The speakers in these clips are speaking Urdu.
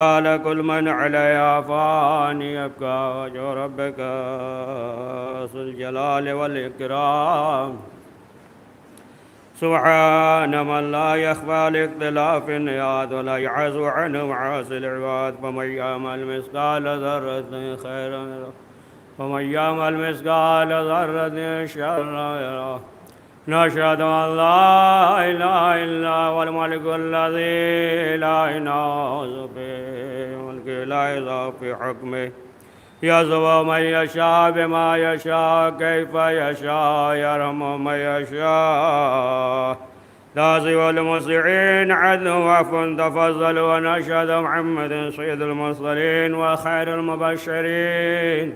قال كل من عليها فان يبقى وجه ربك ذو الجلال والإكرام. سبحان من لا يخفى لاختلاف النيات ولا يعز عنه معاصي العباد. فمن يعمل مثقال ذرة خيرا يره ومن يعمل مثقال ذرة شرا يره. نشهد أن لا إله إلا هو الملك الذي لا ينازع في ملكه لا يضاف في حكمه. يزوى من يشاء بما يشاء كيف يشاء يرحم من يشاء. لازم والمسيعين عدل وعفو تفضل. ونشهد محمد سيد المرسلين وخير المبشرين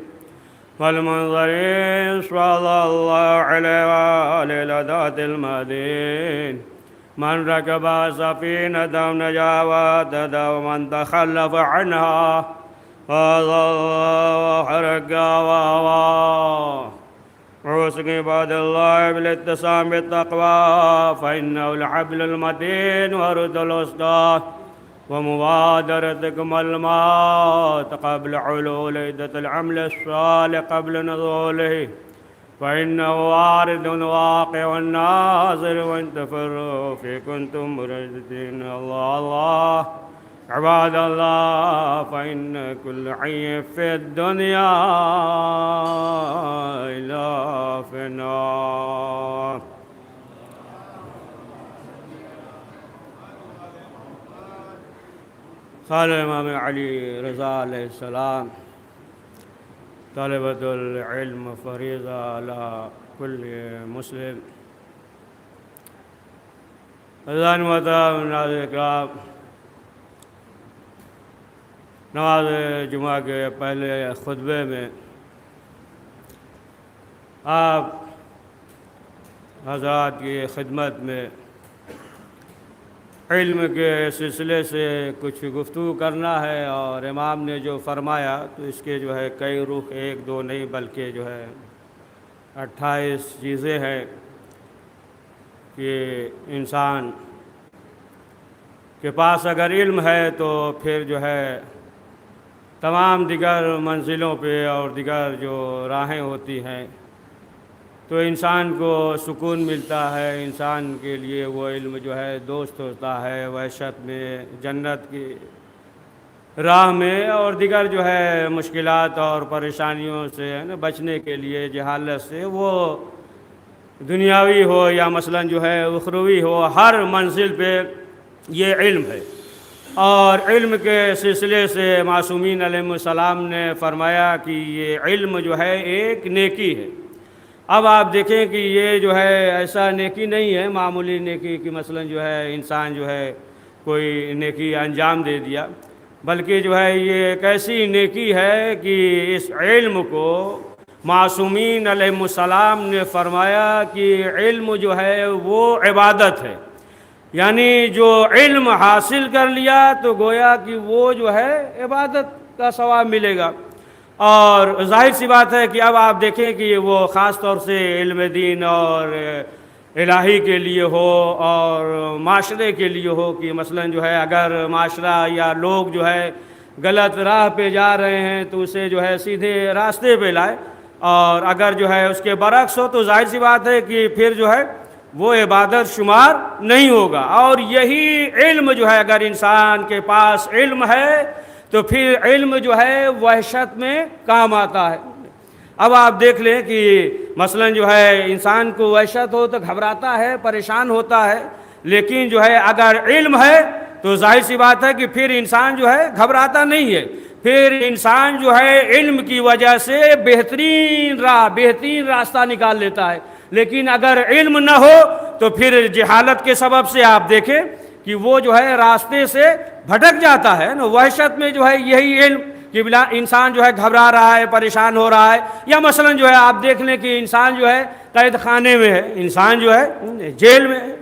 والمنظرين صلى الله عليه وآله لذات المدين. من ركب سفينة نجا واهتدى ومن تخلف عنها وحرق وهوى. عوسك عباد الله بالاتسام بالتقوى فإنه الحبل المتين ورد الوسطى. ومبادرتكم الموت قبل حلول عدة العمل الصالح قبل نزوله فإنه وارد واقع ناظر. وإن تفروا في كنتم مرددين. الله الله عباد الله فإن كل حي في الدنيا إله في النار. قال الإمام علي رضا علیہ السلام: طلبۃ العلم فریضہ علی کل مسلم. اذان ناظرین کرام، نماز جمعہ کے پہلے خطبے میں آپ حضرات کی خدمت میں علم کے سلسلے سے کچھ گفتگو کرنا ہے، اور امام نے جو فرمایا تو اس کے جو ہے کئی رخ، ایک دو نہیں بلکہ جو ہے 28 چیزیں ہیں کہ انسان کے پاس اگر علم ہے تو پھر جو ہے تمام دیگر منزلوں پہ اور دیگر جو راہیں ہوتی ہیں تو انسان کو سکون ملتا ہے. انسان کے لیے وہ علم جو ہے دوست ہوتا ہے وحشت میں، جنت کی راہ میں، اور دیگر جو ہے مشکلات اور پریشانیوں سے بچنے کے لیے، جہالت سے، وہ دنیاوی ہو یا مثلا جو ہے اخروی ہو، ہر منزل پہ یہ علم ہے. اور علم کے سلسلے سے معصومین علیہ السلام نے فرمایا کہ یہ علم جو ہے ایک نیکی ہے. اب آپ دیکھیں کہ یہ جو ہے ایسا نیکی نہیں ہے معمولی نیکی کہ مثلا جو ہے انسان جو ہے کوئی نیکی انجام دے دیا، بلکہ جو ہے یہ ایک ایسی نیکی ہے کہ اس علم کو معصومین علیہ السلام نے فرمایا کہ علم جو ہے وہ عبادت ہے. یعنی جو علم حاصل کر لیا تو گویا کہ وہ جو ہے عبادت کا ثواب ملے گا. اور ظاہر سی بات ہے کہ اب آپ دیکھیں کہ وہ خاص طور سے علم دین اور الہی کے لیے ہو اور معاشرے کے لیے ہو کہ مثلا جو ہے اگر معاشرہ یا لوگ جو ہے غلط راہ پہ جا رہے ہیں تو اسے جو ہے سیدھے راستے پہ لائے، اور اگر جو ہے اس کے برعکس ہو تو ظاہر سی بات ہے کہ پھر جو ہے وہ عبادت شمار نہیں ہوگا. اور یہی علم جو ہے اگر انسان کے پاس علم ہے تو پھر علم جو ہے وحشت میں کام آتا ہے. اب آپ دیکھ لیں کہ مثلا جو ہے انسان کو وحشت ہو تو گھبراتا ہے، پریشان ہوتا ہے، لیکن جو ہے اگر علم ہے تو ظاہر سی بات ہے کہ پھر انسان جو ہے گھبراتا نہیں ہے. پھر انسان جو ہے علم کی وجہ سے بہترین راستہ نکال لیتا ہے. لیکن اگر علم نہ ہو تو پھر جہالت کے سبب سے آپ دیکھیں کہ وہ جو ہے راستے سے بھٹک جاتا ہے نا. وحشت میں جو ہے یہی علم کہ بلا انسان جو ہے گھبرا رہا ہے، پریشان ہو رہا ہے، یا مثلا جو ہے آپ دیکھ لیں کہ انسان جو ہے قید خانے میں ہے، انسان جو ہے جیل میں ہے،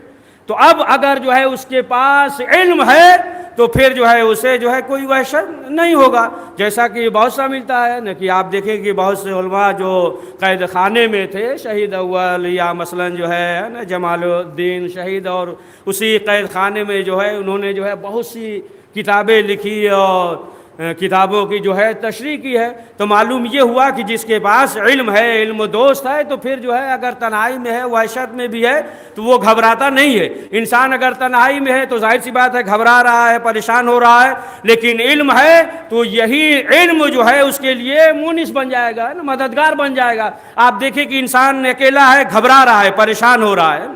تو اب اگر جو ہے اس کے پاس علم ہے تو پھر جو ہے اسے جو ہے کوئی وحشت نہیں ہوگا. جیسا کہ بہت سا ملتا ہے نا کہ آپ دیکھیں کہ بہت سے علماء جو قید خانے میں تھے، شہید اول یا مثلا جو ہے نا جمال الدین شہید، اور اسی قید خانے میں جو ہے انہوں نے جو ہے بہت سی کتابیں لکھی اور کتابوں کی جو ہے تشریح کی ہے، تو معلوم یہ ہوا کہ جس کے پاس علم ہے، علم دوست ہے، تو پھر جو ہے اگر تنہائی میں ہے، وحشت میں بھی ہے، تو وہ گھبراتا نہیں ہے۔ انسان اگر تنہائی میں ہے تو ظاہر سی بات ہے گھبرا رہا ہے، پریشان ہو رہا ہے، لیکن علم ہے تو یہی علم جو ہے اس کے لیے مونس بن جائے گا، مددگار بن جائے گا۔ آپ دیکھیں کہ انسان اکیلا ہے، گھبرا رہا ہے، پریشان ہو رہا ہے،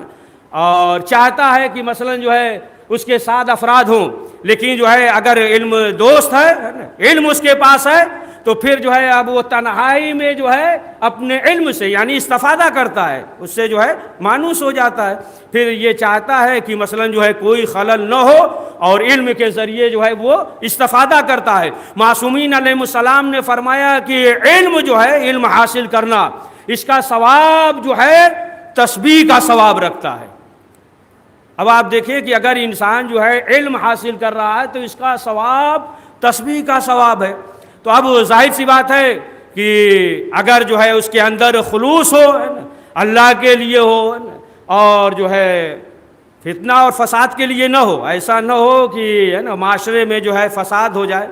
اور چاہتا ہے کہ مثلا جو ہے اس کے ساتھ افراد ہوں، لیکن جو ہے اگر علم دوست ہے، علم اس کے پاس ہے، تو پھر جو ہے اب وہ تنہائی میں جو ہے اپنے علم سے یعنی استفادہ کرتا ہے، اس سے جو ہے مانوس ہو جاتا ہے۔ پھر یہ چاہتا ہے کہ مثلا جو ہے کوئی خلل نہ ہو، اور علم کے ذریعے جو ہے وہ استفادہ کرتا ہے۔ معصومین علیہ السلام نے فرمایا کہ علم جو ہے، علم حاصل کرنا، اس کا ثواب جو ہے تسبیح کا ثواب رکھتا ہے۔ اب آپ دیکھیں کہ اگر انسان جو ہے علم حاصل کر رہا ہے تو اس کا ثواب تسبیح کا ثواب ہے۔ تو اب ظاہر سی بات ہے کہ اگر جو ہے اس کے اندر خلوص ہو، اللہ کے لیے ہو، اور جو ہے فتنہ اور فساد کے لیے نہ ہو، ایسا نہ ہو کہ معاشرے میں جو ہے فساد ہو جائے،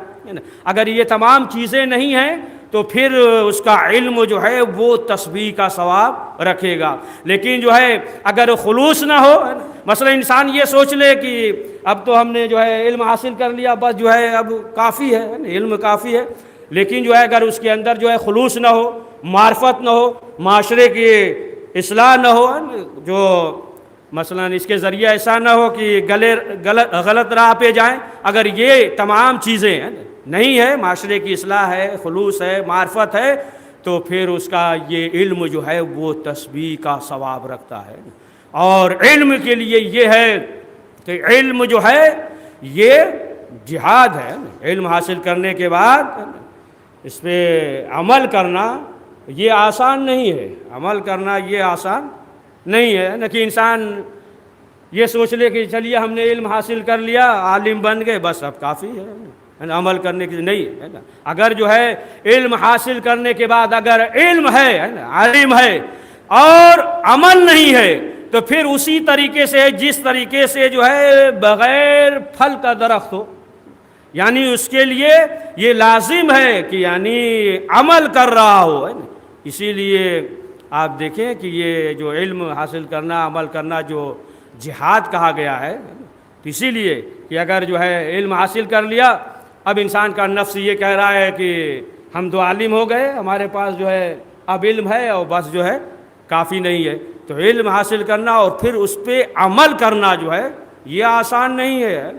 اگر یہ تمام چیزیں نہیں ہیں تو پھر اس کا علم جو ہے وہ تسبیح کا ثواب رکھے گا۔ لیکن جو ہے اگر خلوص نہ ہو، مثلا انسان یہ سوچ لے کہ اب تو ہم نے جو ہے علم حاصل کر لیا، بس جو ہے اب کافی ہے، علم کافی ہے، لیکن جو ہے اگر اس کے اندر جو ہے خلوص نہ ہو، معرفت نہ ہو، معاشرے کی اصلاح نہ ہو، جو مثلا اس کے ذریعے ایسا نہ ہو کہ غلط راہ پہ جائیں، اگر یہ تمام چیزیں نہیں ہے، معاشرے کی اصلاح ہے، خلوص ہے، معرفت ہے، تو پھر اس کا یہ علم جو ہے وہ تسبیح کا ثواب رکھتا ہے۔ اور علم کے لیے یہ ہے کہ علم جو ہے یہ جہاد ہے۔ علم حاصل کرنے کے بعد اس پہ عمل کرنا یہ آسان نہیں ہے، عمل کرنا یہ آسان نہیں ہے، نہ کہ انسان یہ سوچ لے کہ چلیے ہم نے علم حاصل کر لیا، عالم بن گئے، بس اب کافی ہے، عمل کرنے کی نہیں ہے نا۔ اگر جو ہے علم حاصل کرنے کے بعد اگر علم ہے، عالم ہے، اور عمل نہیں ہے، تو پھر اسی طریقے سے جس طریقے سے جو ہے بغیر پھل کا درخت ہو، یعنی اس کے لیے یہ لازم ہے کہ یعنی عمل کر رہا ہو۔ اسی لیے آپ دیکھیں کہ یہ جو علم حاصل کرنا، عمل کرنا جو جہاد کہا گیا ہے، اسی لیے کہ اگر جو ہے علم حاصل کر لیا، اب انسان کا نفس یہ کہہ رہا ہے کہ ہم تو عالم ہو گئے، ہمارے پاس جو ہے اب علم ہے اور بس جو ہے کافی نہیں ہے۔ تو علم حاصل کرنا اور پھر اس پہ عمل کرنا جو ہے یہ آسان نہیں ہے،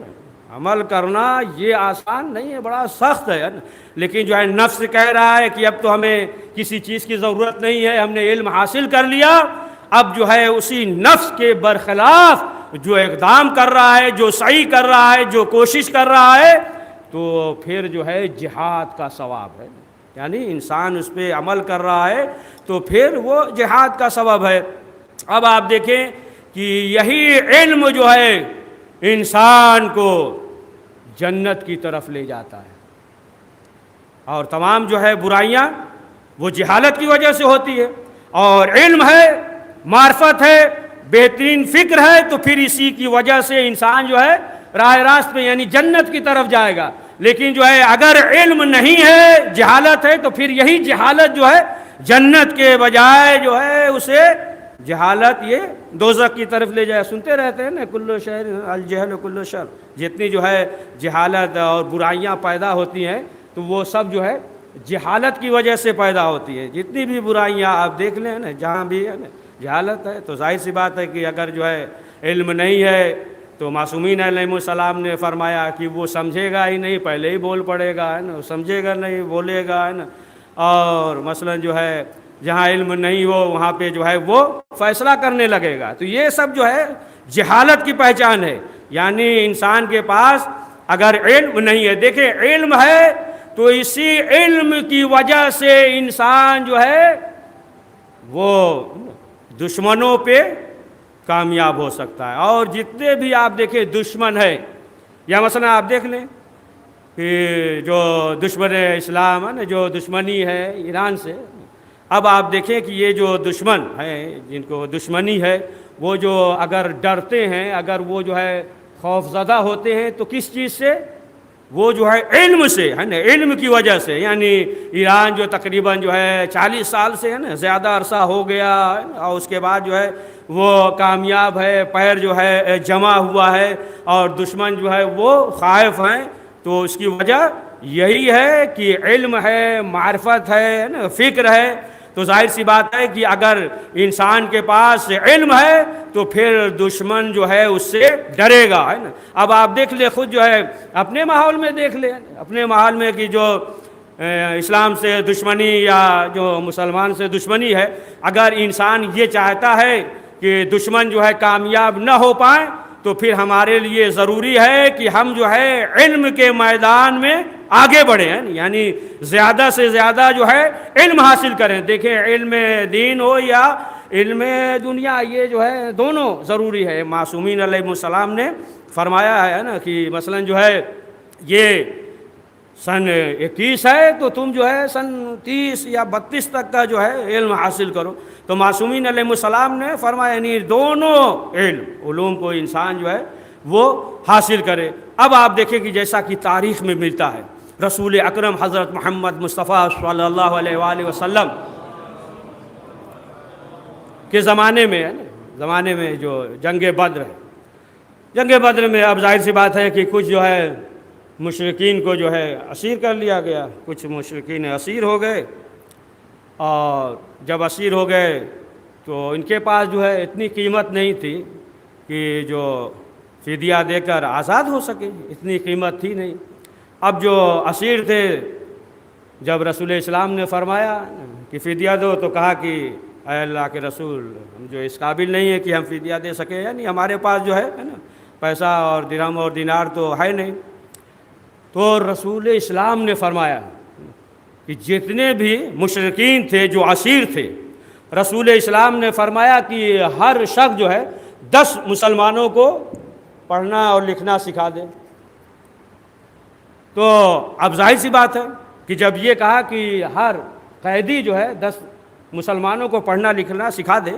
عمل کرنا یہ آسان نہیں ہے، بڑا سخت ہے۔ لیکن جو ہے نفس کہہ رہا ہے کہ اب تو ہمیں کسی چیز کی ضرورت نہیں ہے، ہم نے علم حاصل کر لیا، اب جو ہے اسی نفس کے برخلاف جو اقدام کر رہا ہے، جو سعی کر رہا ہے، جو کوشش کر رہا ہے، تو پھر جو ہے جہاد کا ثواب ہے، یعنی انسان اس پہ عمل کر رہا ہے تو پھر وہ جہاد کا سبب ہے۔ اب آپ دیکھیں کہ یہی علم جو ہے انسان کو جنت کی طرف لے جاتا ہے، اور تمام جو ہے برائیاں وہ جہالت کی وجہ سے ہوتی ہے، اور علم ہے، معرفت ہے، بہترین فکر ہے، تو پھر اسی کی وجہ سے انسان جو ہے راہ راست پہ یعنی جنت کی طرف جائے گا۔ لیکن جو ہے اگر علم نہیں ہے، جہالت ہے، تو پھر یہی جہالت جو ہے جنت کے بجائے جو ہے اسے جہالت یہ دوزخ کی طرف لے جائے۔ سنتے رہتے ہیں نا، کل شر الجہل کل شر، جتنی جو ہے جہالت اور برائیاں پیدا ہوتی ہیں تو وہ سب جو ہے جہالت کی وجہ سے پیدا ہوتی ہے۔ جتنی بھی برائیاں آپ دیکھ لیں نا، جہاں بھی ہے نا جہالت ہے، تو ظاہر سی بات ہے کہ اگر جو ہے علم نہیں ہے تو معصومین علیہ السلام نے فرمایا کہ وہ سمجھے گا ہی نہیں، پہلے ہی بول پڑے گا، ہے نا، سمجھے گا نہیں، بولے گا، ہے نا۔ اور مثلا جو ہے جہاں علم نہیں ہو وہاں پہ جو ہے وہ فیصلہ کرنے لگے گا، تو یہ سب جو ہے جہالت کی پہچان ہے، یعنی انسان کے پاس اگر علم نہیں ہے۔ دیکھیں علم ہے تو اسی علم کی وجہ سے انسان جو ہے وہ دشمنوں پہ کامیاب ہو سکتا ہے، اور جتنے بھی آپ دیکھیں دشمن ہے، یا مثلا آپ دیکھ لیں کہ جو دشمن اسلام ہے نا، جو دشمنی ہے ایران سے، اب آپ دیکھیں کہ یہ جو دشمن ہیں جن کو دشمنی ہے، وہ جو اگر ڈرتے ہیں، اگر وہ جو ہے خوف زدہ ہوتے ہیں تو کس چیز سے؟ وہ جو ہے علم سے ہے نا، علم کی وجہ سے، یعنی ایران جو تقریباً جو ہے 40 سال سے ہے نا زیادہ عرصہ ہو گیا اور اس کے بعد جو ہے وہ کامیاب ہے، پیر جو ہے جمع ہوا ہے اور دشمن جو ہے وہ خائف ہیں، تو اس کی وجہ یہی ہے کہ علم ہے، معرفت ہے نا، فکر ہے۔ تو ظاہر سی بات ہے کہ اگر انسان کے پاس علم ہے تو پھر دشمن جو ہے اس سے ڈرے گا، ہے نا۔ اب آپ دیکھ لیں خود جو ہے اپنے ماحول میں دیکھ لیں، اپنے ماحول میں کہ جو اسلام سے دشمنی یا جو مسلمان سے دشمنی ہے، اگر انسان یہ چاہتا ہے کہ دشمن جو ہے کامیاب نہ ہو پائیں تو پھر ہمارے لیے ضروری ہے کہ ہم جو ہے علم کے میدان میں آگے بڑھیں، یعنی زیادہ سے زیادہ جو ہے علم حاصل کریں۔ دیکھیں علم دین ہو یا علم دنیا، یہ جو ہے دونوں ضروری ہے۔ معصومین علیہ السلام نے فرمایا ہے نا کہ مثلا جو ہے یہ سن 21 ہے تو تم جو ہے سن 30 یا 32 تک کا جو ہے علم حاصل کرو۔ تو معصومین علیہ السلام نے فرمایا یعنی دونوں علوم کو انسان جو ہے وہ حاصل کرے۔ اب آپ دیکھیں کہ جیسا کہ تاریخ میں ملتا ہے، رسول اکرم حضرت محمد مصطفیٰ صلی اللہ علیہ وآلہ وسلم کے زمانے میں جو جنگ بدر ہے، جنگ بدر میں اب ظاہر سی بات ہے کہ کچھ جو ہے مشرکین کو جو ہے اسیر کر لیا گیا، کچھ مشرکین اسیر ہو گئے، اور جب اسیر ہو گئے تو ان کے پاس جو ہے اتنی قیمت نہیں تھی کہ جو فدیہ دے کر آزاد ہو سکے، اتنی قیمت تھی نہیں۔ اب جو اسیر تھے، جب رسول اسلام نے فرمایا کہ فدیہ دو تو کہا کہ اے اللہ کے رسول، ہم جو اس قابل نہیں ہے کہ ہم فدیہ دے سکیں، یعنی ہمارے پاس جو ہے نا پیسہ اور درہم اور دینار تو ہے نہیں۔ تو رسول اسلام نے فرمایا کہ جتنے بھی مشرکین تھے جو اسیر تھے، رسول اسلام نے فرمایا کہ ہر شخص جو ہے 10 مسلمانوں کو پڑھنا اور لکھنا سکھا دے۔ تو اب ظاہر سی بات ہے کہ جب یہ کہا کہ ہر قیدی جو ہے 10 مسلمانوں کو پڑھنا لکھنا سکھا دے،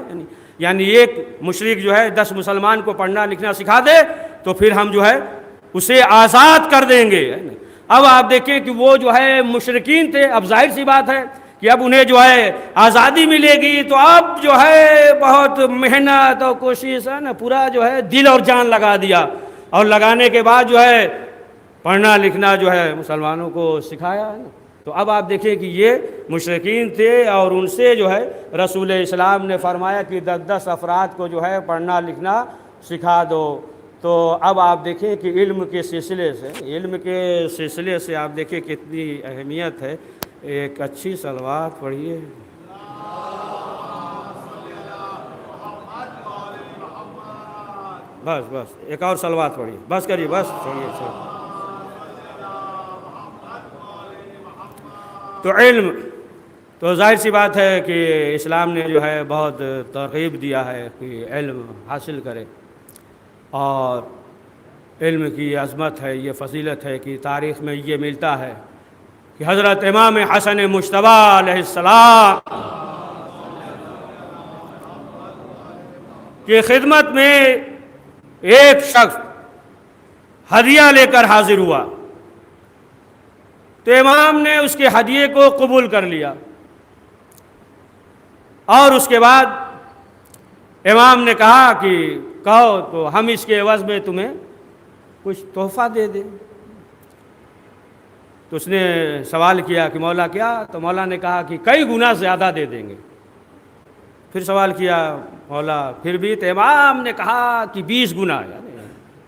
یعنی ایک مشرک جو ہے 10 مسلمان کو پڑھنا لکھنا سکھا دے تو پھر ہم جو ہے اسے آزاد کر دیں گے۔ اب آپ دیکھیں کہ وہ جو ہے مشرکین تھے، اب ظاہر سی بات ہے کہ اب انہیں جو ہے آزادی ملے گی تو اب جو ہے بہت محنت اور کوشش ہے نا، پورا جو ہے دل اور جان لگا دیا، اور لگانے کے بعد جو ہے پڑھنا لکھنا جو ہے مسلمانوں کو سکھایا ہے نا۔ تو اب آپ دیکھیں کہ یہ مشرکین تھے اور ان سے جو ہے رسول اسلام نے فرمایا کہ 10 افراد کو جو ہے پڑھنا لکھنا سکھا دو۔ تو اب آپ دیکھیں کہ علم کے سلسلے سے آپ دیکھیں کتنی اہمیت ہے۔ ایک اچھی صلوات پڑھیے۔ بس ایک اور صلوات پڑھیے، بس کریے، بس چھوڑیے۔ تو علم تو ظاہر سی بات ہے کہ اسلام نے جو ہے بہت ترغیب دیا ہے کہ علم حاصل کرے، اور علم کی عظمت ہے، یہ فضیلت ہے کہ تاریخ میں یہ ملتا ہے کہ حضرت امام حسن مجتبیٰ علیہ السلام کی خدمت میں ایک شخص ہدیہ لے کر حاضر ہوا، تو امام نے اس کے ہدیے کو قبول کر لیا، اور اس کے بعد امام نے کہا کہ کہو تو ہم اس کے عوض میں تمہیں کچھ تحفہ دے دیں۔ تو اس نے سوال کیا کہ مولا کیا؟ تو مولا نے کہا کہ کئی گنا زیادہ دے دیں گے۔ پھر سوال کیا مولا پھر بھی؟ تو امام نے کہا کہ 20 گنا،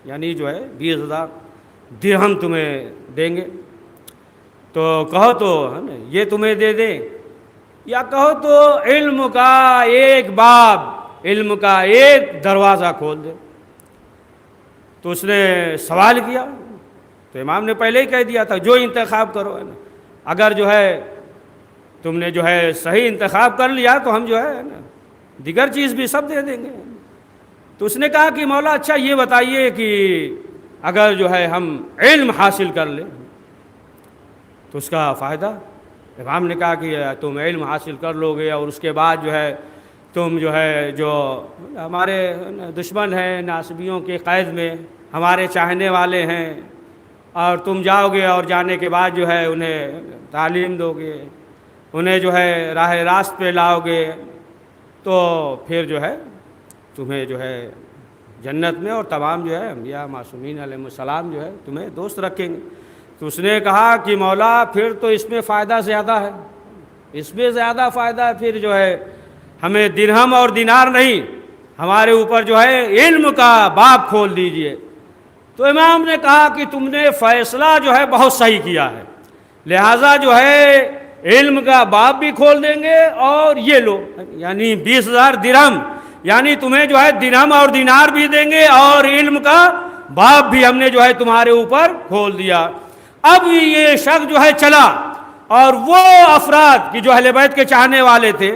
یعنی جو ہے 20,000 درہم تمہیں دیں گے۔ تو کہو تو یہ تمہیں دے دیں، یا کہو تو علم کا ایک باب، علم کا ایک دروازہ کھول دے۔ تو اس نے سوال کیا، تو امام نے پہلے ہی کہہ دیا تھا جو انتخاب کرو، اگر جو ہے تم نے جو ہے صحیح انتخاب کر لیا تو ہم جو ہے دیگر چیز بھی سب دے دیں گے۔ تو اس نے کہا کہ مولا اچھا یہ بتائیے کہ اگر جو ہے ہم علم حاصل کر لیں تو اس کا فائدہ؟ امام نے کہا کہ تم علم حاصل کر لو گے اور اس کے بعد جو ہے تم جو ہے جو ہمارے دشمن ہیں، ناصبیوں کے قید میں ہمارے چاہنے والے ہیں، اور تم جاؤ گے اور جانے کے بعد جو ہے انہیں تعلیم دو گے، انہیں جو ہے راہ راست پہ لاؤ گے، تو پھر جو ہے تمہیں جو ہے جنت میں اور تمام جو ہے انبیاء معصومین علیہ السلام جو ہے تمہیں دوست رکھیں گے۔ تو اس نے کہا کہ مولا پھر تو اس میں فائدہ زیادہ ہے، اس میں زیادہ فائدہ ہے، پھر جو ہے ہمیں درہم اور دینار نہیں، ہمارے اوپر جو ہے علم کا باب کھول دیجئے۔ تو امام نے کہا کہ تم نے فیصلہ جو ہے بہت صحیح کیا ہے، لہٰذا جو ہے علم کا باب بھی کھول دیں گے، اور یہ لو یعنی 20,000 درہم، یعنی تمہیں جو ہے درہم اور دینار بھی دیں گے، اور علم کا باب بھی ہم نے جو ہے تمہارے اوپر کھول دیا۔ اب یہ شخص جو ہے چلا، اور وہ افراد کی جو اہل بیت کے چاہنے والے تھے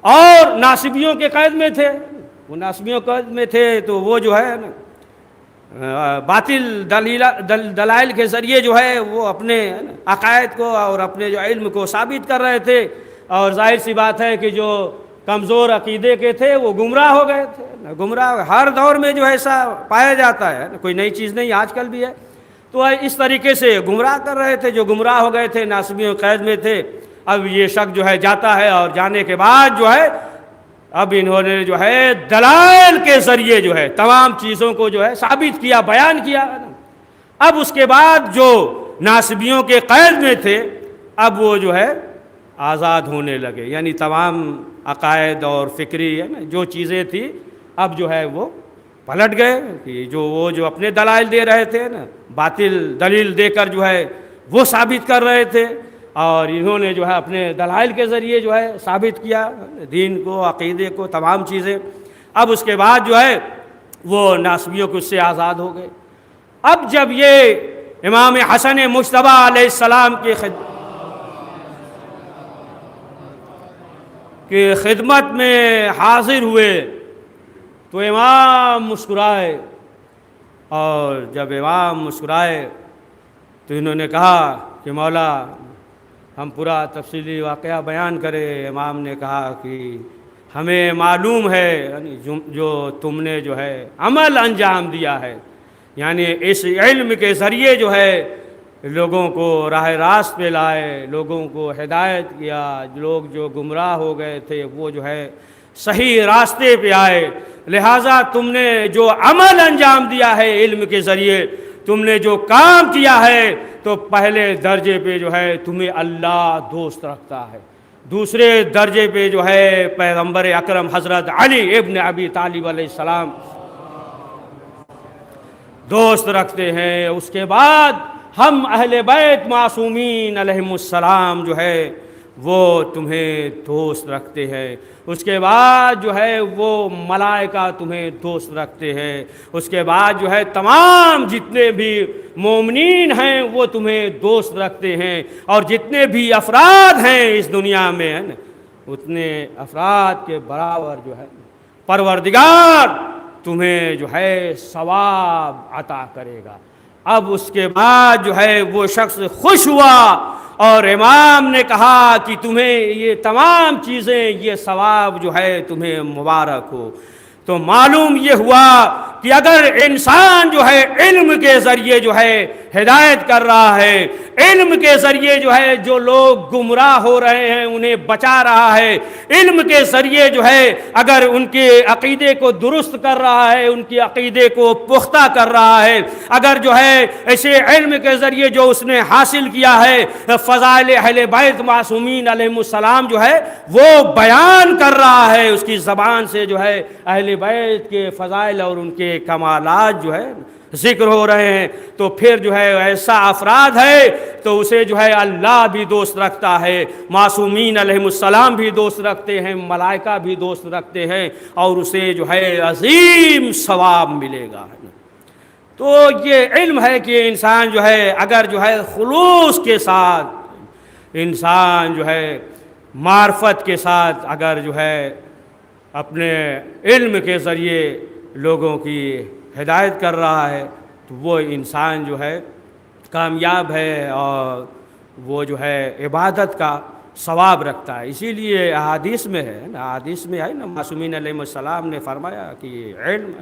اور ناصبیوں کے قید میں تھے، وہ ناصبیوں کے قید میں تھے، تو وہ جو ہے باطل دلائل کے ذریعے جو ہے وہ اپنے عقائد کو اور اپنے جو علم کو ثابت کر رہے تھے، اور ظاہر سی بات ہے کہ جو کمزور عقیدے کے تھے وہ گمراہ ہو گئے تھے۔ گمراہ ہر دور میں جو ایسا پایا جاتا ہے، کوئی نئی چیز نہیں، آج کل بھی ہے۔ تو اس طریقے سے گمراہ کر رہے تھے، جو گمراہ ہو گئے تھے، ناصبیوں قید میں تھے۔ اب یہ شخص جو ہے جاتا ہے، اور جانے کے بعد جو ہے اب انہوں نے جو ہے دلائل کے ذریعے جو ہے تمام چیزوں کو جو ہے ثابت کیا، بیان کیا۔ اب اس کے بعد جو ناصبیوں کے قید میں تھے، اب وہ جو ہے آزاد ہونے لگے، یعنی تمام عقائد اور فکری جو چیزیں تھیں اب جو ہے وہ پلٹ گئے، کہ وہ جو اپنے دلائل دے رہے تھے باطل دلیل دے کر جو ہے وہ ثابت کر رہے تھے، اور انہوں نے جو ہے اپنے دلائل کے ذریعے جو ہے ثابت کیا دین کو، عقیدے کو، تمام چیزیں۔ اب اس کے بعد جو ہے وہ ناصبیوں کو اس سے آزاد ہو گئے۔ اب جب یہ امام حسن مجتبیٰ علیہ السلام کی خدمت میں حاضر ہوئے تو امام مسکرائے، اور جب امام مسکرائے تو انہوں نے کہا کہ مولا ہم پورا تفصیلی واقعہ بیان کرے۔ امام نے کہا کہ ہمیں معلوم ہے یعنی جو تم نے جو ہے عمل انجام دیا ہے، یعنی اس علم کے ذریعے جو ہے لوگوں کو راہ راست پہ لائے، لوگوں کو ہدایت کیا، لوگ جو گمراہ ہو گئے تھے وہ جو ہے صحیح راستے پہ آئے، لہٰذا تم نے جو عمل انجام دیا ہے علم کے ذریعے، تم نے جو کام کیا ہے، تو پہلے درجے پہ جو ہے تمہیں اللہ دوست رکھتا ہے، دوسرے درجے پہ جو ہے پیغمبر اکرم حضرت علی ابن ابی طالب علیہ السلام دوست رکھتے ہیں، اس کے بعد ہم اہل بیت معصومین علیہم السلام جو ہے وہ تمہیں دوست رکھتے ہیں، اس کے بعد جو ہے وہ ملائکہ تمہیں دوست رکھتے ہیں، اس کے بعد جو ہے تمام جتنے بھی مومنین ہیں وہ تمہیں دوست رکھتے ہیں، اور جتنے بھی افراد ہیں اس دنیا میں اتنے افراد کے برابر جو ہے پروردگار تمہیں جو ہے ثواب عطا کرے گا۔ اب اس کے بعد جو ہے وہ شخص خوش ہوا، اور امام نے کہا کہ تمہیں یہ تمام چیزیں، یہ ثواب جو ہے تمہیں مبارک ہو۔ تو معلوم یہ ہوا کہ اگر انسان جو ہے علم کے ذریعے جو ہے ہدایت کر رہا ہے، علم کے ذریعے جو ہے جو لوگ گمراہ ہو رہے ہیں انہیں بچا رہا ہے، علم کے ذریعے جو ہے اگر ان کے عقیدے کو درست کر رہا ہے، ان کے عقیدے کو پختہ کر رہا ہے، اگر جو ہے ایسے علم کے ذریعے جو اس نے حاصل کیا ہے فضائل اہل بیت معصومین علیہم السلام جو ہے وہ بیان کر رہا ہے، اس کی زبان سے جو ہے اہل بیت کے فضائل اور ان کے کمالات جو ہے ذکر ہو رہے ہیں، تو پھر جو ہے ایسا افراد ہے تو اسے جو ہے اللہ بھی دوست رکھتا ہے، معصومین علیہم السلام بھی دوست رکھتے ہیں، ملائکہ بھی دوست رکھتے ہیں، اور اسے جو ہے عظیم ثواب ملے گا۔ تو یہ علم ہے کہ انسان جو ہے اگر جو ہے خلوص کے ساتھ، انسان جو ہے معرفت کے ساتھ اگر جو ہے اپنے علم کے ذریعے لوگوں کی ہدایت کر رہا ہے تو وہ انسان جو ہے کامیاب ہے، اور وہ جو ہے عبادت کا ثواب رکھتا ہے۔ اسی لیے احادیث میں ہے نا، احادیث میں ہے نا، معصومین علیہ السلام نے فرمایا کہ علم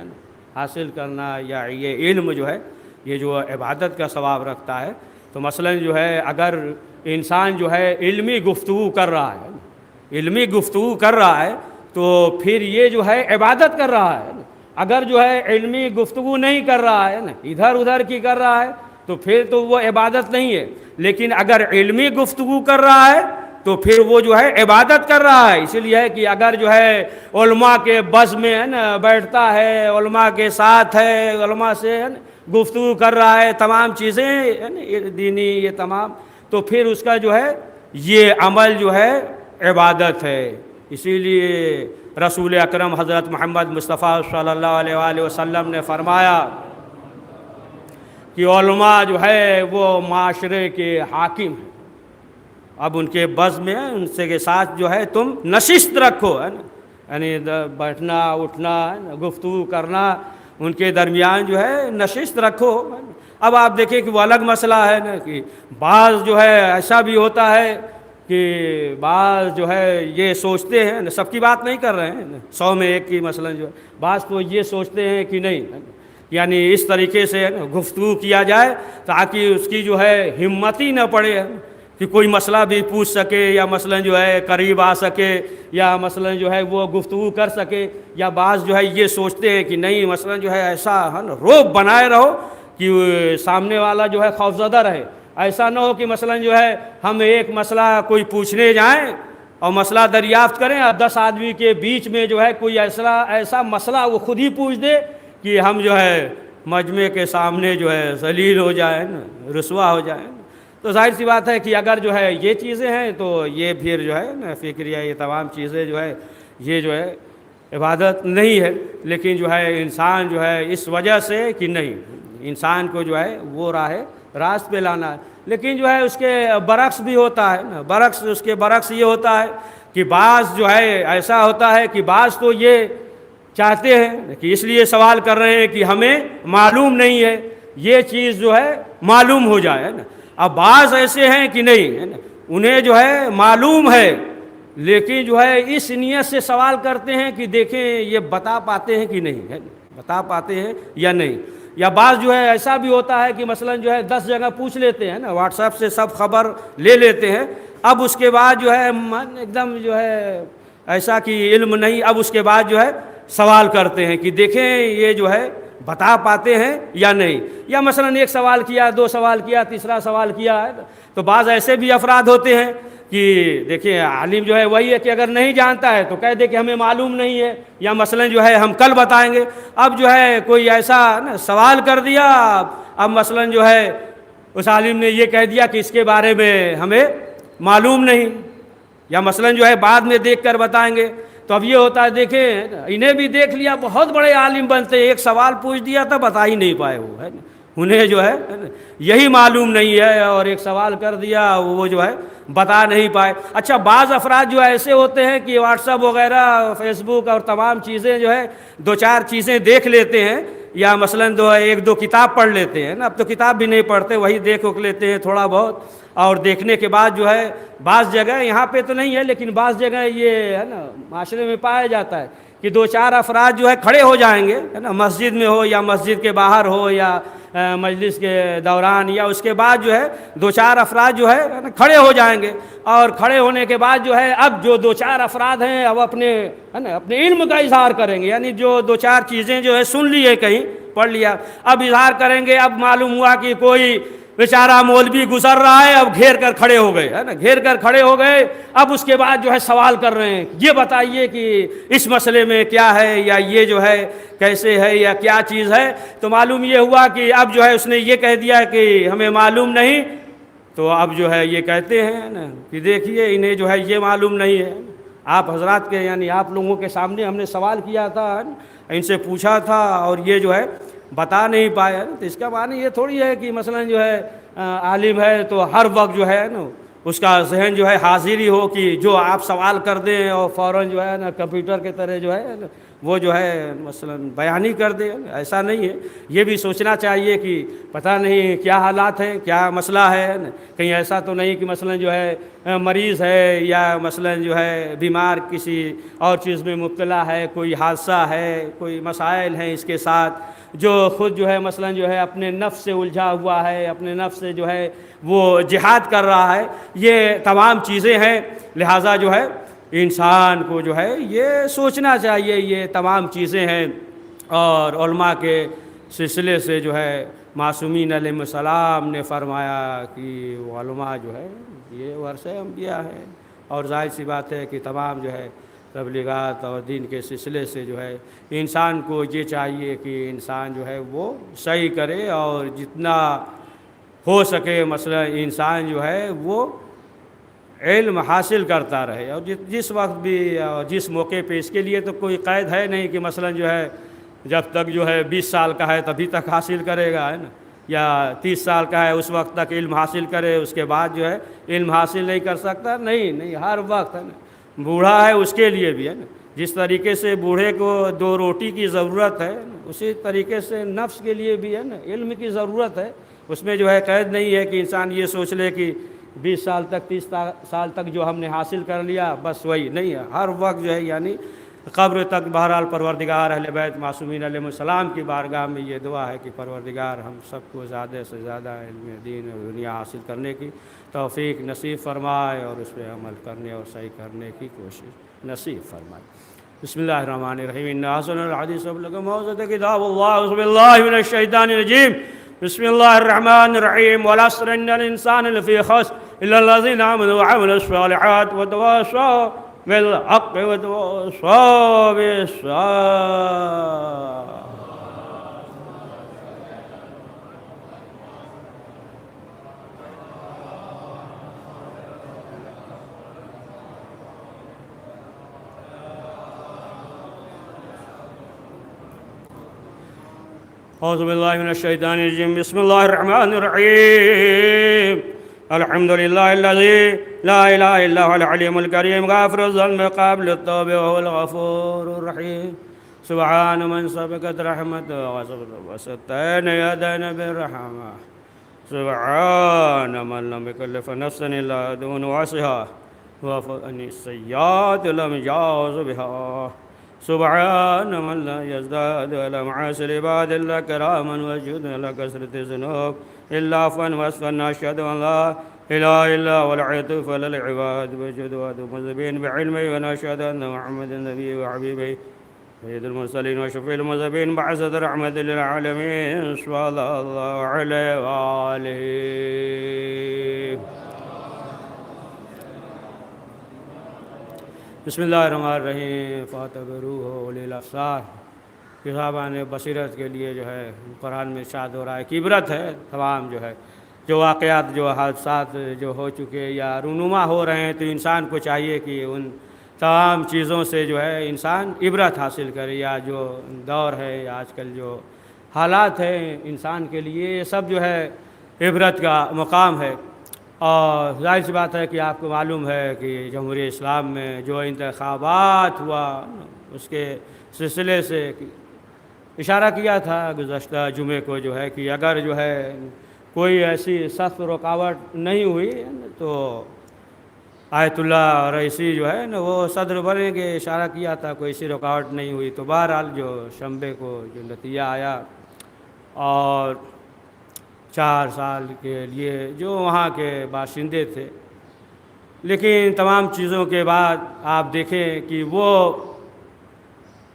حاصل کرنا یا یہ علم جو ہے یہ جو عبادت کا ثواب رکھتا ہے. تو مثلا جو ہے اگر انسان جو ہے علمی گفتگو کر رہا ہے، علمی گفتگو کر رہا ہے تو پھر یہ جو ہے عبادت کر رہا ہے. اگر جو ہے علمی گفتگو نہیں کر رہا ہے نا، ادھر ادھر کی کر رہا ہے تو پھر تو وہ عبادت نہیں ہے. لیکن اگر علمی گفتگو کر رہا ہے تو پھر وہ جو ہے عبادت کر رہا ہے. اسی لیے کہ اگر جو ہے علماء کے بز میں ہے نا بیٹھتا ہے، علماء کے ساتھ ہے، علماء سے ہے نا گفتگو کر رہا ہے، تمام چیزیں ہے نا دینی یہ تمام، تو پھر اس کا جو ہے یہ عمل جو ہے عبادت ہے. اسی لیے رسول اکرم حضرت محمد مصطفیٰ صلی اللہ علیہ وآلہ وسلم نے فرمایا کہ علماء جو ہے وہ معاشرے کے حاکم ہیں. اب ان کے بز میں ان سے کے ساتھ جو ہے تم نشست رکھو ہے نا، یعنی بیٹھنا اٹھنا گفتگو کرنا ان کے درمیان جو ہے نشست رکھو. اب آپ دیکھیں کہ وہ الگ مسئلہ ہے نا کہ بعض جو ہے ایسا بھی ہوتا ہے کہ بعض جو ہے یہ سوچتے ہیں، سب کی بات نہیں کر رہے ہیں، 100 میں ایک کی مثلا جو ہے بعض تو یہ سوچتے ہیں کہ نہیں، یعنی اس طریقے سے گفتگو کیا جائے تاکہ اس کی جو ہے ہمت ہی نہ پڑے کہ کوئی مسئلہ بھی پوچھ سکے یا مثلا جو ہے قریب آ سکے یا مثلا جو ہے وہ گفتگو کر سکے. یا بعض جو ہے یہ سوچتے ہیں کہ نہیں مثلا جو ہے ایسا ہے نا روب بنائے رہو کہ سامنے والا جو ہے خوفزدہ رہے. ایسا نہ ہو کہ مثلا جو ہے ہم ایک مسئلہ کوئی پوچھنے جائیں اور مسئلہ دریافت کریں اور 10 آدمی کے بیچ میں جو ہے کوئی ایسا مسئلہ وہ خود ہی پوچھ دے کہ ہم جو ہے مجمع کے سامنے جو ہے ذلیل ہو جائیں نا، رسوا ہو جائیں. تو ظاہر سی بات ہے کہ اگر جو ہے یہ چیزیں ہیں تو یہ پھر جو ہے نا فکریہ یہ تمام چیزیں جو ہے یہ جو ہے عبادت نہیں ہے. لیکن جو ہے انسان جو ہے اس وجہ سے کہ نہیں انسان کو جو ہے وہ راست پہ لانا ہے. لیکن جو ہے اس کے برعکس بھی ہوتا ہے نا، اس کے برعکس یہ ہوتا ہے کہ بعض جو ہے ایسا ہوتا ہے کہ بعض تو یہ چاہتے ہیں کہ اس لیے سوال کر رہے ہیں کہ ہمیں معلوم نہیں ہے، یہ چیز جو ہے معلوم ہو جائے نا. اب بعض ایسے ہیں کہ نہیں ہے نا انہیں جو ہے معلوم ہے لیکن جو ہے اس نیت سے سوال کرتے ہیں کہ دیکھیں یہ بتا پاتے ہیں کہ نہیں ہے، بتا پاتے ہیں یا نہیں. یا بعض جو ہے ایسا بھی ہوتا ہے کہ مثلا جو ہے 10 جگہ پوچھ لیتے ہیں نا، واٹس ایپ سے سب خبر لے لیتے ہیں. اب اس کے بعد جو ہے من ایک دم جو ہے ایسا کہ علم نہیں، اب اس کے بعد جو ہے سوال کرتے ہیں کہ دیکھیں یہ جو ہے بتا پاتے ہیں یا نہیں. یا مثلا 1 سوال کیا، 2 سوال کیا، تیسرا سوال کیا ہے تو بعض ایسے بھی افراد ہوتے ہیں کہ دیکھیں عالم جو ہے وہی ہے کہ اگر نہیں جانتا ہے تو کہہ دے کہ ہمیں معلوم نہیں ہے یا مثلا جو ہے ہم کل بتائیں گے. اب جو ہے کوئی ایسا نا سوال کر دیا، اب مثلا جو ہے اس عالم نے یہ کہہ دیا کہ اس کے بارے میں ہمیں معلوم نہیں یا مثلا جو ہے بعد میں دیکھ کر بتائیں گے. تو اب یہ ہوتا ہے دیکھیں انہیں بھی دیکھ لیا بہت بڑے عالم بنتے ہیں، 1 سوال پوچھ دیا تھا بتا ہی نہیں پائے وہ ہے نا، انہیں جو ہے یہی معلوم نہیں ہے اور 1 سوال کر دیا وہ جو ہے بتا نہیں پائے. اچھا بعض افراد جو ایسے ہوتے ہیں کہ واٹس ایپ وغیرہ فیس بک اور تمام چیزیں جو ہے 2-4 چیزیں دیکھ لیتے ہیں یا مثلا 1-2 کتاب پڑھ لیتے ہیں نا. اب تو کتاب بھی نہیں پڑھتے، وہی دیکھ لیتے ہیں تھوڑا بہت، اور دیکھنے کے بعد جو ہے بعض جگہ یہاں پہ تو نہیں ہے لیکن بعض جگہ یہ ہے نا معاشرے میں پایا جاتا ہے کہ 2-4 افراد جو ہے کھڑے ہو جائیں گے ہے نا، مسجد میں ہو یا مسجد کے باہر ہو یا مجلس کے دوران، یا اس کے بعد جو ہے 2-4 افراد جو ہے کھڑے ہو جائیں گے اور کھڑے ہونے کے بعد جو ہے اب جو 2-4 افراد ہیں اب اپنے علم کا اظہار کریں گے. یعنی جو 2-4 چیزیں جو ہے سن لی ہے کہیں پڑھ لیا اب اظہار کریں گے. اب معلوم ہوا کہ کوئی بیچارہ مولوی گزر رہا ہے، اب گھیر کر کھڑے ہو گئے ہے نا، گھیر کر کھڑے ہو گئے. اب اس کے بعد جو ہے سوال کر رہے ہیں یہ بتائیے کہ اس مسئلے میں کیا ہے یا یہ جو ہے کیسے ہے یا کیا چیز ہے. تو معلوم یہ ہوا کہ اب جو ہے اس نے یہ کہہ دیا کہ ہمیں معلوم نہیں. تو اب جو ہے یہ کہتے ہیں نا کہ دیکھیے انہیں جو ہے یہ معلوم نہیں ہے. آپ حضرات کے یعنی آپ لوگوں کے سامنے ہم نے سوال کیا تھا، ان سے پوچھا تھا اور یہ جو ہے بتا نہیں پایا. تو اس کا معنی یہ تھوڑی ہے کہ مثلا جو ہے عالم ہے تو ہر وقت جو ہے نا اس کا ذہن جو ہے حاضر ہی ہو کہ جو آپ سوال کر دیں اور فوراً جو ہے نا کمپیوٹر کے طرح جو ہے وہ جو ہے مثلا بیان ہی کر دے. ایسا نہیں ہے، یہ بھی سوچنا چاہیے کہ پتہ نہیں کیا حالات ہیں، کیا مسئلہ ہے. کہیں ایسا تو نہیں کہ مثلا جو ہے مریض ہے یا مثلا جو ہے بیمار کسی اور چیز میں مبتلا ہے، کوئی حادثہ ہے، کوئی مسائل ہیں اس کے ساتھ. جو خود جو ہے مثلا جو ہے اپنے نفس سے الجھا ہوا ہے، اپنے نفس سے جو ہے وہ جہاد کر رہا ہے، یہ تمام چیزیں ہیں۔ لہٰذا جو ہے انسان کو جو ہے یہ سوچنا چاہیے، یہ تمام چیزیں ہیں۔ اور علماء کے سلسلے سے جو ہے معصومین علیہ السلام نے فرمایا کہ علماء جو ہے یہ ورثہ انبیاء ہے، اور ظاہر سی بات ہے کہ تمام جو ہے تبلیغات اور دین کے سلسلے سے جو ہے انسان کو یہ چاہیے کہ انسان جو ہے وہ صحیح کرے، اور جتنا ہو سکے مثلا انسان جو ہے وہ علم حاصل کرتا رہے، اور جس وقت بھی جس موقع پہ، اس کے لیے تو کوئی قید ہے نہیں کہ مثلا جو ہے جب تک جو ہے 20 سال کا ہے تبھی تک حاصل کرے گا، ہے نا، یا 30 سال کا ہے اس وقت تک علم حاصل کرے، اس کے بعد جو ہے علم حاصل نہیں کر سکتا، نہیں، ہر وقت، ہے نا۔ بوڑھا ہے اس کے لیے بھی، ہے نا، جس طریقے سے بوڑھے کو 2 روٹی کی ضرورت ہے، اسی طریقے سے نفس کے لیے بھی، ہے نا، علم کی ضرورت ہے۔ اس میں جو ہے قید نہیں ہے کہ انسان یہ سوچ لے کہ 20 سال تک 30 سال تک جو ہم نے حاصل کر لیا بس وہی نہیں ہے، ہر وقت جو ہے یعنی قبر تک۔ بہرحال پروردگار اہل بیت معصومین علیہ السلام کی بارگاہ میں یہ دعا ہے کہ پروردگار ہم سب کو زیادہ سے زیادہ علم دین اور دنیا حاصل کرنے کی توفیق نصیب فرمائے، اور اس پہ عمل کرنے اور صحیح کرنے کی کوشش نصیب فرمائے۔ بسم اللہ الرحمن الرحیم، ان احسن الحدیث ابلغ موعظۃ کتاب اللہ، اعوذ باللہ من الشیطان الرجیم، بسم اللہ الرحمن الرحیم، والعصر ان الانسان لفی خسر الا الذین آمنوا وعملوا الصالحات وتواصوا بالحق وتواصوا بالصبر۔ اعوذ باللہ من الشیطان الرجیم، بسم اللہ الرحمن الرحیم، الحمد للہ الذی لا الہ الا هو العلیم الکریم، غافر الذنب قابل التوب وهو الغفور الرحیم، سبحان من سبقت رحمت وستین یدین بالرحمہ، سبحان من لم یکلف نفسا الا دون وسعها وعفو عن السیئات لم یجاوز بها، سبحان من لا يزداد على معاصي العباد الا كراما وجودا على كثرة الذنوب الا عفوا واسفا، نشهد ان لا اله الا هو العطوف للعباد وجود ومذنبين بعلمه، ونشهد ان محمدا النبي وحبيبه سيد المرسلين وشفيع المذنبين بعثة رحمة للعالمين، صلى الله عليه وآله۔ بسم اللہ الرحمن الرحیم، فاتبروہ اولی الابصار، کتابان بصیرت کے لیے جو ہے قرآن میں ارشاد ہو رہا ہے کہ عبرت ہے تمام جو ہے جو واقعات، جو حادثات جو ہو چکے یا رونما ہو رہے ہیں، تو انسان کو چاہیے کہ ان تمام چیزوں سے جو ہے انسان عبرت حاصل کرے، یا جو دور ہے یا آج کل جو حالات ہیں انسان کے لیے، یہ سب جو ہے عبرت کا مقام ہے۔ اور ظاہر سی بات ہے کہ آپ کو معلوم ہے کہ جمہوریہ اسلام میں جو انتخابات ہوا اس کے سلسلے سے اشارہ کیا تھا گزشتہ جمعے کو، جو ہے کہ اگر جو ہے کوئی ایسی سخت رکاوٹ نہیں ہوئی تو آیت اللہ رئیسی جو ہے نا وہ صدر بنیں گے، اشارہ کیا تھا، کوئی ایسی رکاوٹ نہیں ہوئی۔ تو بہرحال جو شنبے کو جو نتیجہ آیا، اور 4 سال کے لیے جو وہاں کے باشندے تھے، لیکن تمام چیزوں کے بعد آپ دیکھیں کہ وہ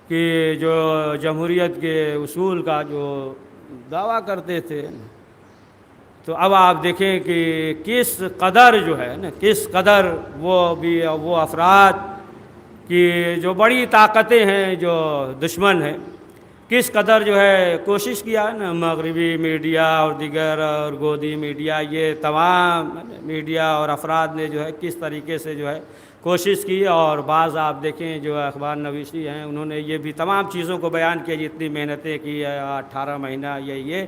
کہ جو جمہوریت کے اصول کا جو دعویٰ کرتے تھے، تو اب آپ دیکھیں کہ کس قدر جو ہے نا، کس قدر وہ افراد کی جو بڑی طاقتیں ہیں، جو دشمن ہیں، کس قدر جو ہے کوشش کیا نا، مغربی میڈیا اور دیگر اور گودی میڈیا، یہ تمام میڈیا اور افراد نے جو ہے کس طریقے سے جو ہے کوشش کی۔ اور بعض آپ دیکھیں جو اخبار نویسی ہیں، انہوں نے یہ بھی تمام چیزوں کو بیان کیا، جتنی محنتیں کی ہے 18 مہینہ یہ،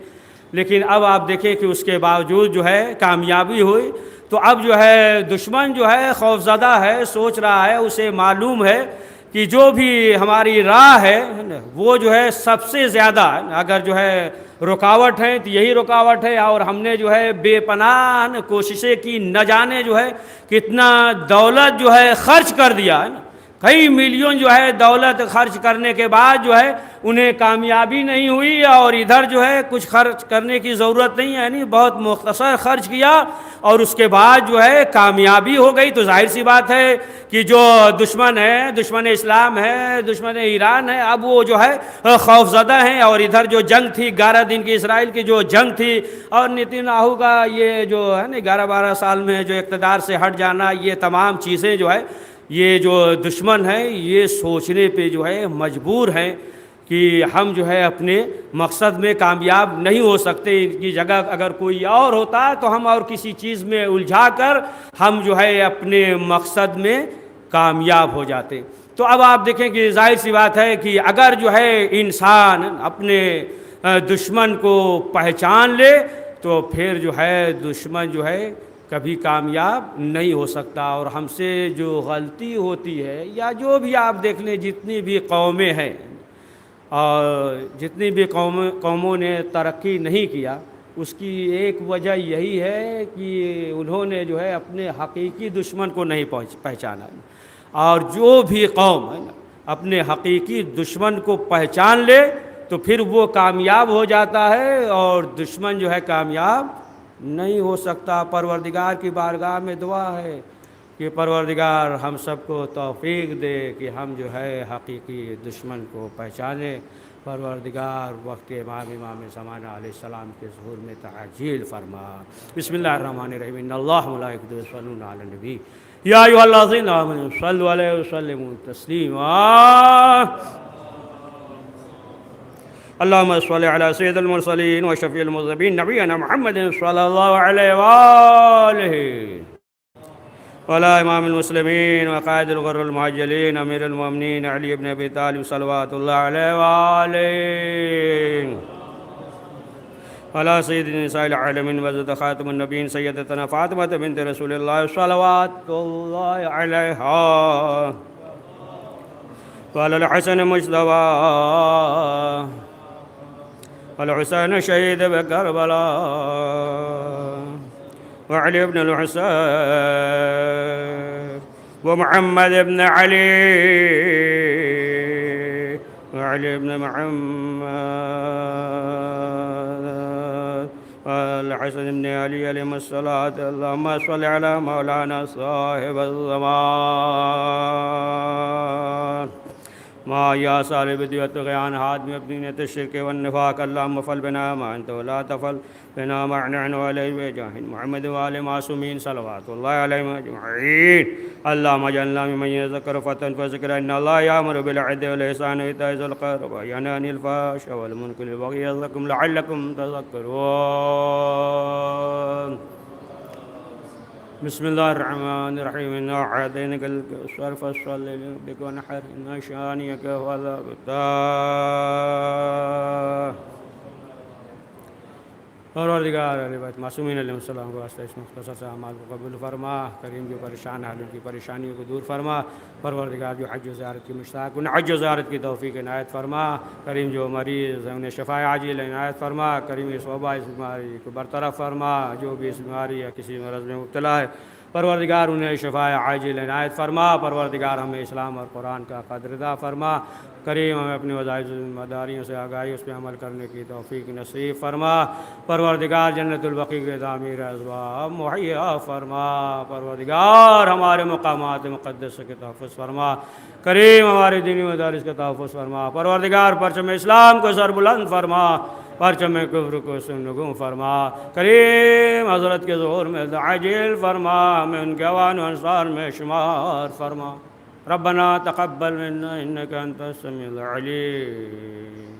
لیکن اب آپ دیکھیں کہ اس کے باوجود جو ہے کامیابی ہوئی۔ تو اب جو ہے دشمن جو ہے خوفزدہ ہے، سوچ رہا ہے، اسے معلوم ہے کہ جو بھی ہماری راہ ہے وہ جو ہے سب سے زیادہ اگر جو ہے رکاوٹ ہے تو یہی رکاوٹ ہے، اور ہم نے جو ہے بے پناہ کوششیں کی، نہ جانے جو ہے کتنا دولت جو ہے خرچ کر دیا ہے نا، کئی ملین جو ہے دولت خرچ کرنے کے بعد جو ہے انہیں کامیابی نہیں ہوئی، اور ادھر جو ہے کچھ خرچ کرنے کی ضرورت نہیں ہے، یعنی بہت مختصر خرچ کیا اور اس کے بعد جو ہے کامیابی ہو گئی۔ تو ظاہر سی بات ہے کہ جو دشمن ہے، دشمن اسلام ہے، دشمن ایران ہے، اب وہ جو ہے خوف زدہ ہیں، اور ادھر جو جنگ تھی 11 دن کی اسرائیل کی جو جنگ تھی، اور نتنیاہو کا یہ جو ہے نا 11-12 سال میں جو اقتدار سے ہٹ جانا، یہ تمام چیزیں جو ہے یہ جو دشمن ہیں یہ سوچنے پہ جو ہے مجبور ہیں کہ ہم جو ہے اپنے مقصد میں کامیاب نہیں ہو سکتے، ان کی جگہ اگر کوئی اور ہوتا تو ہم اور کسی چیز میں الجھا کر ہم جو ہے اپنے مقصد میں کامیاب ہو جاتے۔ تو اب آپ دیکھیں کہ ظاہر سی بات ہے کہ اگر جو ہے انسان اپنے دشمن کو پہچان لے تو پھر جو ہے دشمن جو ہے کبھی کامیاب نہیں ہو سکتا۔ اور ہم سے جو غلطی ہوتی ہے، یا جو بھی آپ دیکھ لیں جتنی بھی قومیں ہیں اور جتنی بھی قوموں نے ترقی نہیں کیا، اس کی ایک وجہ یہی ہے کہ انہوں نے جو ہے اپنے حقیقی دشمن کو نہیں پہچانا۔ اور جو بھی قوم ہے نا اپنے حقیقی دشمن کو پہچان لے تو پھر وہ کامیاب ہو جاتا ہے، اور دشمن جو ہے کامیاب نہیں ہو سکتا۔ پروردگار کی بارگاہ میں دعا ہے کہ پروردگار ہم سب کو توفیق دے کہ ہم جو ہے حقیقی دشمن کو پہچانیں۔ پروردگار وقت امام زمانہ علیہ السلام کے ظہور میں تعجیل فرما۔ بسم اللہ الرحمن الرحیم۔ ان اللہ ملائکۃہ یصلون علی النبی یا ایھا الذین آمنوا صلوا علیہ وسلموا تسلیما۔ اللهم صل على سيد المرسلين وشفيع المذنبين نبينا محمد صلى الله عليه وآله وعلى إمام المسلمين وقائد الغر المعجلين أمير المؤمنين علي بن أبي طالب صلوات الله عليه وآله وعلى سيد النساء العالمين وزد خاتم النبيين سيدتنا فاطمة بنت رسول الله صلوات الله عليها وعلى الحسن المجتبى والحسين شهيد بكربلاء وعلي بن الحسين ومحمد بن علي وعلي بن محمد والحسن بن علي عليهم الصلاة. اللهم صل على مولانا صاحب الزمان ما يا صالح بدية غيان هادم ابنية الشرك والنفاق. اللهم فل بنا ما أنت ولا تفل بنا ما نحن عليه بجاه محمد وآل معصومين صلوات الله عليهم أجمعين. اللهم اجعلنا ممن يذكر فذكر إن الله يأمر بالعدل والإحسان وإيتاء ذي القربى ينهى عن الفحشاء والمنكر والبغي يعظكم لعلكم تذكرون. بسم الله الرحمن الرحيم. إنا أعطيناك الكوثر فصل لربك وانحر إن شانئك هو الأبتر. پروردگار علیہ بیت معصومین علیہ السلام کو واسطہ اس مختصر سے اعمال کو قبول فرما. کریم جو پریشان ہیں ان کی پریشانیوں کو دور فرما. پروردگار جو حج و زیارت کی مشتاق انہیں حج و زیارت کی توفیق عنایت فرما. کریم جو مریض ہیں انہیں شفاء عاجل عنایت فرما. کریم اس وبا اس بیماری کو برطرف فرما. جو بھی اس بیماری یا کسی مرض میں مبتلا ہے پروردگار انہیں شفاء عاجل عنایت فرما. پروردگار ہمیں اسلام اور قرآن کا قدردہ فرما. کریم ہمیں اپنی وظائف ذمہ داریوں سے آگاہی اس پہ عمل کرنے کی توفیق نصیب فرما. پروردگار جنت البقیع کے تعمیر ازواج مہیا فرما. پروردگار ہمارے مقامات مقدس کے تحفظ فرما. کریم ہمارے دینی مدارس کا تحفظ فرما. پروردگار پرچم اسلام کو سر بلند فرما. پرچم کفر کو سرنگوں فرما. کریم حضرت کے ظہور میں عاجل فرما. میں ان کے عوان و انصار میں شمار فرما. ربنا تقبل منا انك انت السميع العليم.